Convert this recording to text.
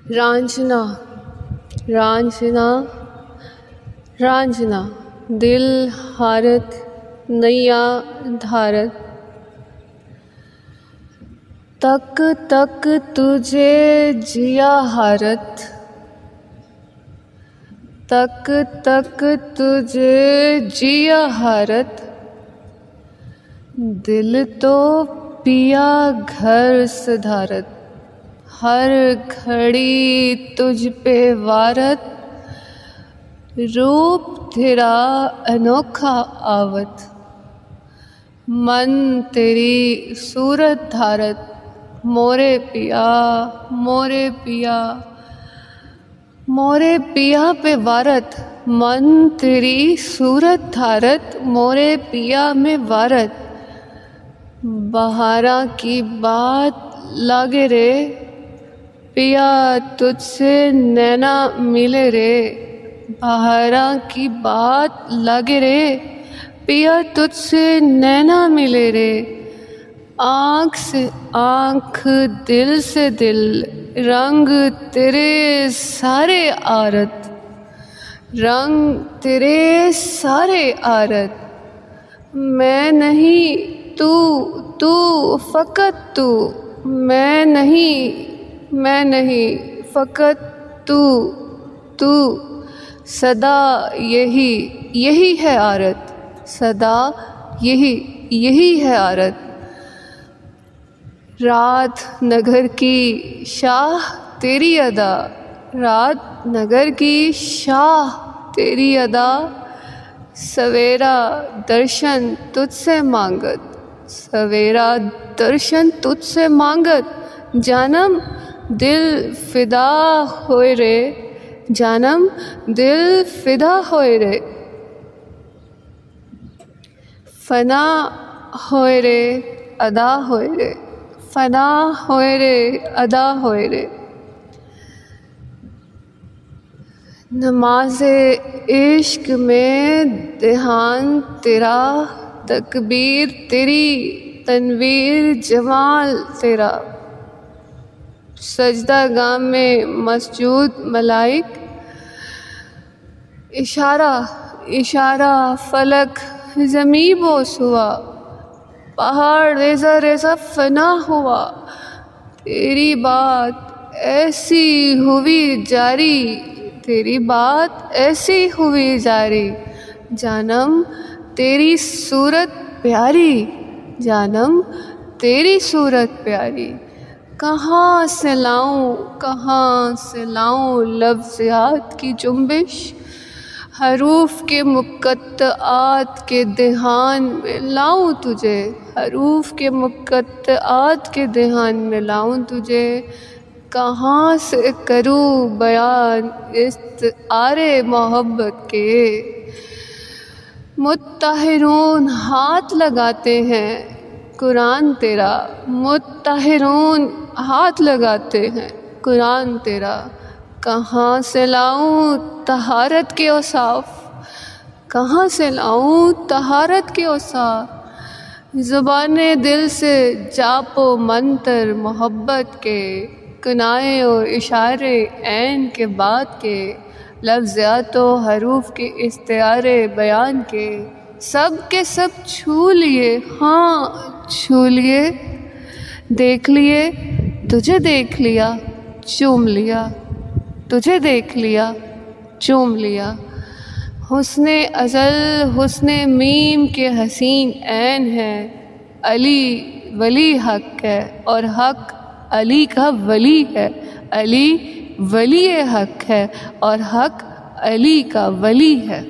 रांझना रांझना रांझना, दिल हारत नैया धारत। तक तक तुझे जिया हारत, तक तक तुझे जिया हारत। दिल तो पिया घर सधारत, हर घड़ी तुझ पे वारत। रूप तेरा अनोखा आवत, मन तेरी सूरत धारत। मोरे पिया मोरे पिया मोरे पिया पे वारत, मन तेरी सूरत धारत। मोरे पिया में वारत। बहारा की बात लागे रे, पिया तुझसे नैना मिले रे। बहारा की बात लागे रे, पिया तुझसे नैना मिले रे। आँख से आँख दिल से दिल, रंग तेरे सारे आरत, रंग तेरे सारे आरत। मैं नहीं तू तू फ़कत तू, मैं नहीं फ़कत तू तू। सदा यही है आरत, सदा यही है आरत। रात नगर की शाह तेरी अदा, रात नगर की शाह तेरी अदा। सवेरा दर्शन तुझसे मांगत, सवेरा दर्शन तुझसे मांगत। जानम दिल फिदा होए रे, जानम दिल फिदा होए रे। फना होए रे अदा होए रे, फना होए रे अदा होए रे। नमाज़े इश्क में ध्यान तेरा, तकबीर तेरी तनवीर जमाल तेरा। सजदा गाह में मस्जूद मलाइक, इशारा इशारा फलक ज़मी बोस हुआ। पहाड़ रेज़ा रेज़ा फना हुआ, तेरी बात ऐसी हुई जारी, तेरी बात ऐसी हुई जारी। जानम तेरी सूरत प्यारी, जानम तेरी सूरत प्यारी। कहाँ से लाऊं लफ्ज़ात की जुम्बिश, हरूफ के मुक़त्तआत के देहान में लाऊं तुझे। हरूफ के मुक़त्तआत के देहान में लाऊं तुझे। कहाँ से करूँ बयान इस्तारे मोहब्बत के। मुत्ताहिरून हाथ लगाते हैं कुरान तेरा, मुत्ताहिरून हाथ लगाते हैं कुरान तेरा। कहाँ से लाऊं तहारत के औसाफ, कहाँ से लाऊं तहारत के औसाफ। ज़ुबाने दिल से जापो मंतर मोहब्बत के, कनाए और इशारे ऐन के बाद के। लफ्ज़ात व हरूफ के इस्तारे बयान के, सब के सब छू लिए, हाँ छू लिए। देख लिए तुझे देख लिया चूम लिया, तुझे देख लिया चूम लिया। हुस्ने अज़ल हुस्ने मीम के हसीन ऐन है। अली वली हक़ है और हक़ अली का वली है। अली वली हक़ है और हक़ अली का वली है।